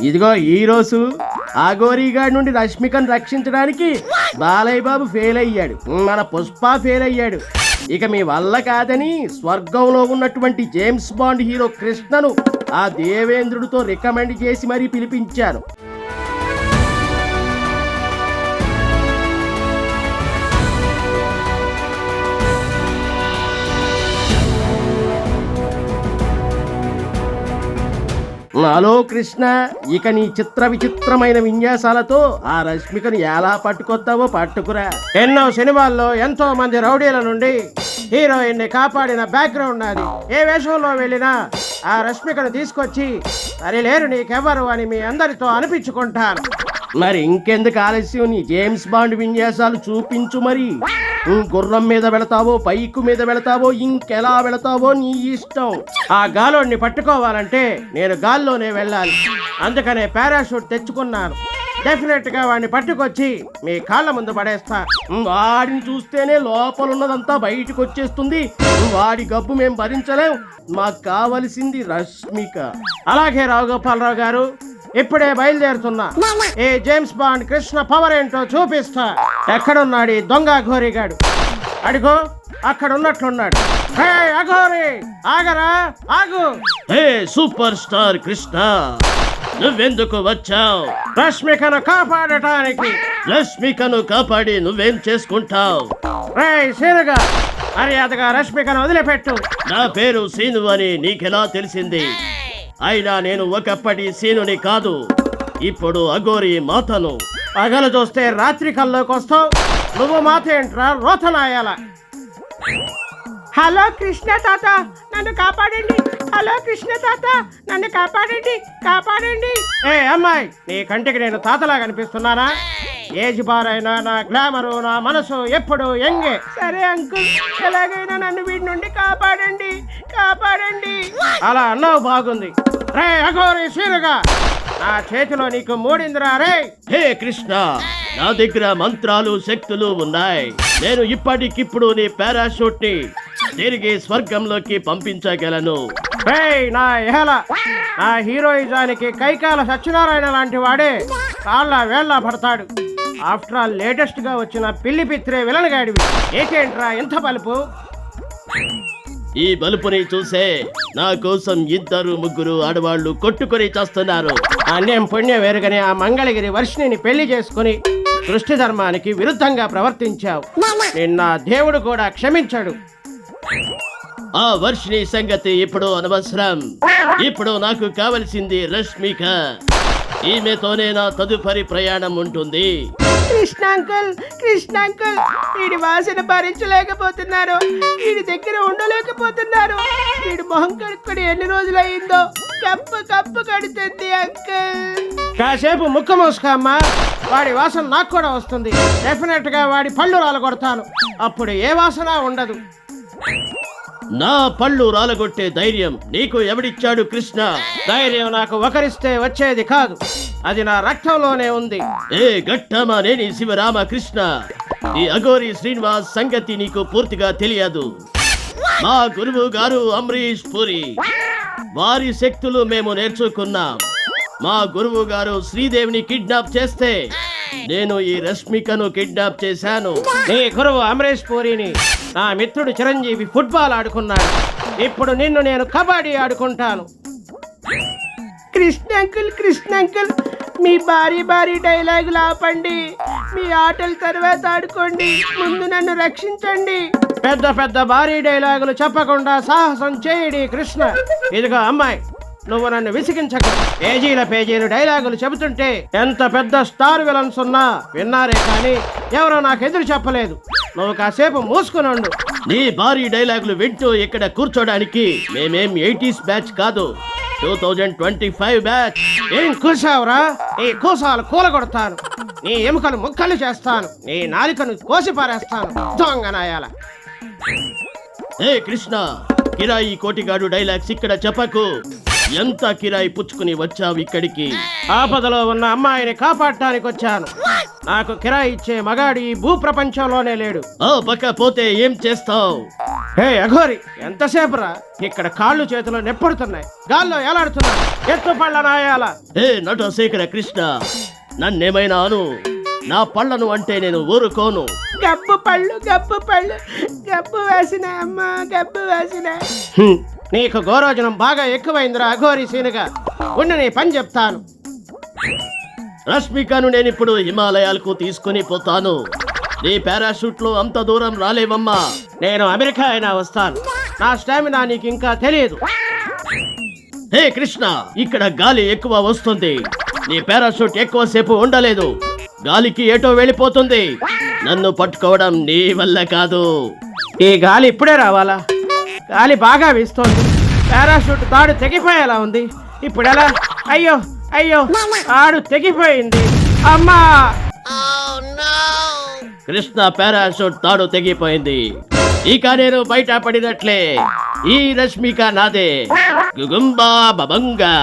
ఇదిగో ఈ రోజు ఆ గోరీగాడి నుండి రష్మికను రక్షించడానికి బాలయ్య బాబు ఫెయిల్ అయ్యాడు, మన పుష్ప ఫెయిల్ అయ్యాడు. ఇక మీ వల్ల కాదని స్వర్గంలో ఉన్నటువంటి జేమ్స్ బాండ్ హీరో కృష్ణను ఆ దేవేంద్రుడితో రికమెండ్ చేసి మరీ పిలిపించాను. హలో కృష్ణ, ఇక నీ చిత్ర విచిత్రమైన విన్యాసాలతో ఆ రష్మికను ఎలా పట్టుకొస్తావో పట్టుకురా. ఎన్నో సినిమాల్లో ఎంతో మంది రౌడీల నుండి హీరోయిన్ ని కాపాడిన బ్యాక్గ్రౌండ్ నాది. ఏ వేషంలో వెళ్ళినా ఆ రష్మికను తీసుకొచ్చి సరిలేరు నీకెవ్వరు అని మీ అందరితో అనిపించుకుంటాను. మరి ఇంకెందుకు ఆలస్యం, నీ జేమ్స్ బాండ్ విన్యాసాలు చూపించు. మరి గుర్రం మీద వెళతావో, బైకు మీద వెళతావో, ఇంకెలా వెళతావో నీ ఇష్టం. ఆ గాలోడిని పట్టుకోవాలంటే నేను గాల్లోనే వెళ్ళాలి. అందుకనే పారాషూట్ తెచ్చుకున్నాను. డెఫినెట్ గా వాడిని పట్టుకొచ్చి మీ కాళ్ళ ముందు పడేస్తా. వాడిని చూస్తేనే లోపల ఉన్నదంతా బయటకు వచ్చేస్తుంది. వాడి గబ్బు మేము భరించలేం. మాకు కావలసింది రష్మిక. అలాగే రావుగోపాలరావు గారు, ఇప్పుడే బయలుదేరుతున్నా. ఏ జేమ్స్ బాండ్ కృష్ణ పవర్ ఏంటో చూపిస్తా. ఎక్కడున్నాడు ఈ దొంగ అఘోరిగాడు? అడిగో అక్కడ ఉన్నట్లున్నాడు. హే అఘోరి, ఆగరా, ఆగు. హే సూపర్ స్టార్ కృష్ణ, నువ్వెందుకు వచ్చావు? రష్మికను కాపాడటానికి. రష్మికను కాపాడి నువ్వేం చేసుకుంటావు? రే సీనుగా, మర్యాదగా రష్మికను వదిలిపెట్టు. నా పేరు సీను అని నీకెలా తెలిసింది? అయినా నేను ఒకప్పటి సీనుని కాదు, ఇప్పుడు అఘోరి మాతను. పగలు చూస్తే రాత్రి కల్లోకి వస్తావు. నువ్వు మాత ఏంట్రా రోతనాయాల? హలో కృష్ణ తాత, నన్ను కాపాడండి. హలో కృష్ణ తాత, నన్ను కాపాడండి, కాపాడండి. ఏ అమ్మాయి, నీ కంటికి నేను తాతలా కనిపిస్తున్నానా? ఏజ్ బార్ అయినా నా గ్లామరు, నా మనసు ఎప్పుడు ఎంగే. సరే అంకుల్, ఎలాగైనా నన్ను వీడి నుండి కాపాడండి, కాపాడండి. అలా అన్నావు, బాగుంది. రే అఘోరి సీనుగా, నా చేతిలో నీకు మూడిందిరా రే. హే కృష్ణ, నా దగ్గర మంత్రాలు శక్తులు ఉన్నాయి. నేను ఇప్పటికిప్పుడు నీ పారాషూట్ ని తిరిగి స్వర్గంలోకి పంపించగలను. నా ఎహల, నా హీరోయిజానికి కైకాల సత్యనారాయణ లాంటి వాడే కాళ్ళ వేళ్ళ పడతాడు. ఆఫ్టర్ ఆల్ లేటెస్ట్ గా వచ్చిన పిల్లి పిత్రే విలన్ గాడివి. ఏకేంట్రా ఎంత బలుపు? ఈ బలుపుని చూసే నా కోసం ఇద్దరు ముగ్గురు ఆడవాళ్లు కొట్టుకొని చేస్తున్నారు. అన్యం పుణ్యం వేరుగానే ఆ మంగళగిరి వర్షిణిని పెళ్లి చేసుకుని సృష్టి ధర్మానికి విరుద్ధంగా ప్రవర్తించావు. నిన్న దేవుడు కూడా క్షమించాడు. ఆ వర్షిణి సంగతి ఇప్పుడు అనవసరం. ఇప్పుడు నాకు కావలసింది రష్మిక. ఈమెతోనే నా తదుపరి ప్రయాణం ఉంటుంది. కృష్ణ అంకుల్, కృష్ణ అంకుల్, వీడి వాసన భరించలేకపోతున్నారు. వీడి దగ్గర ఉండలేకపోతున్నారు. వీడి మొహం కడుక్కొని ఎన్ని రోజులయ్యిందో. కప్పు కప్పు కడుతుంది అంకుల్. కాసేపు ముక్క మూసుకోమ్మా. వాడి వాసన నాకు కూడా వస్తుంది. డెఫినెట్ గా వాడి పళ్ళు రాలగొడతాను. అప్పుడు ఏ వాసన ఉండదు. నా పళ్ళు రాలగొట్టే ధైర్యం నీకు ఎవడిచ్చాడు కృష్ణ? ధైర్యం నాకు ఒకరిస్తే వచ్చేది కాదు, అది నా రక్తంలోనే ఉంది. ఏ గట్టమా, నేని శివరామకృష్ణ. ఈ అఘోరి శ్రీనివాస్ సంగతి నీకు పూర్తిగా తెలియదు. మా గురువు గారు అమరీష్ పూరి, వారి శక్తులు మేము నేర్చుకున్నాం. మా గురువు గారు శ్రీదేవిని కిడ్నాప్ చేస్తే నేను ఈ రష్మికను కిడ్నాప్ చేశాను. నీ గురువు అమరీష్ పూరిని నా మిత్రుడు చిరంజీవి ఫుట్బాల్ ఆడుకున్నాడు. ఇప్పుడు నిన్ను నేను కబడ్డీ ఆడుకుంటాను. కృష్ణ అంకుల్, కృష్ణ అంకుల్, మీ భారీ డైలాగులు ఆపండి. మీ ఆటల తర్వాత ఆడుకోండి. ముందు నన్ను రక్షించండి. పెద్ద పెద్ద భారీ డైలాగులు చెప్పకుండా సాహసం చేయడి కృష్ణ. ఇదిగో అమ్మాయి, నువ్వు నన్ను విసిగించకు. పేజీలు డైలాగులు చెబుతుంటే ఎంత పెద్ద స్టార్ విలన్స్ ఉన్నా విన్నారే కానీ ఎవరో నాకు ఎదురు చెప్పలేదు. నువ్వు కాసేపు మూసుకుని ఉండు. నీ భారీ డైలాగులు వింటూ ఇక్కడ కూర్చోడానికి మేమేం 80s బ్యాచ్ కాదు, 2025 బ్యాచ్. ఏం కూసావురా? నీ కూసాలు కూలగొడతాను. నీ ఎముకలు ముక్కలు చేస్తాను. నీ నాలికను కోసి పారేస్తాను. దొంగనాయాల. ఏ కృష్ణ, కిరాయి కోటిగాడు డైలాగ్స్ ఇక్కడ చెప్పకు. ఎంత కిరాయి పుచ్చుకుని వచ్చావు ఇక్కడికి? ఆపదలో ఉన్న అమ్మాయిని కాపాడటానికి వచ్చాను. నాకు కిరాయి ఇచ్చే మగాడి ఈ భూ ప్రపంచంలోనే లేడు. ఓ పక్క పోతే ఏం చేస్తావు? హే అఘోరి, ఎంతసేపురా? ఇక్కడ కాళ్ళు చేతులు నెప్పుడుతున్నాయి, గాల్లో ఎలాడుతున్నాయి. ఎత్తు పళ్ళ నాయాల. హే నటశేఖర కృష్ణ, నన్నేమైనా అను, నా పళ్ళను అంటే నేను ఊరుకోను. గబ్బు పళ్ళు, గబ్బు పళ్ళు, గబ్బు వేసిన అమ్మ, గబ్బు వేసిన. నీకు గోరోజనం బాగా ఎక్కువైందిరా అఘోరి సీనుగా. ఉండి నీ పని చెప్తాను. రష్మికను నేనిప్పుడు హిమాలయాలకు తీసుకుని పోతాను. నీ పారాషూట్ లో అంత దూరం రాలేవమ్మా. నేను అమెరికా అయినా వస్తాను. నా స్టామినా నీకు ఇంకా తెలియదు. హే కృష్ణ, ఇక్కడ గాలి ఎక్కువ వస్తుంది. నీ పారాషూట్ ఎక్కువసేపు ఉండలేదు, గాలికి ఏటో వెళ్ళిపోతుంది. నన్ను పట్టుకోవడం నీ వల్ల కాదు. ఈ గాలి ఇప్పుడే రావాలా? గాలి బాగా వీస్తోంది. పారాషూట్ తాడు తెగిపోయేలా ఉంది. ఇప్పుడెలా? అయ్యో అయ్యో, తాడు తెగిపోయింది. అమ్మా! కృష్ణ పారాషూట్ తాడు తెగిపోయింది. ఇక నేను బయట పడినట్లే. ఈ రష్మిక నాదే. గుగుంబా బబంగా.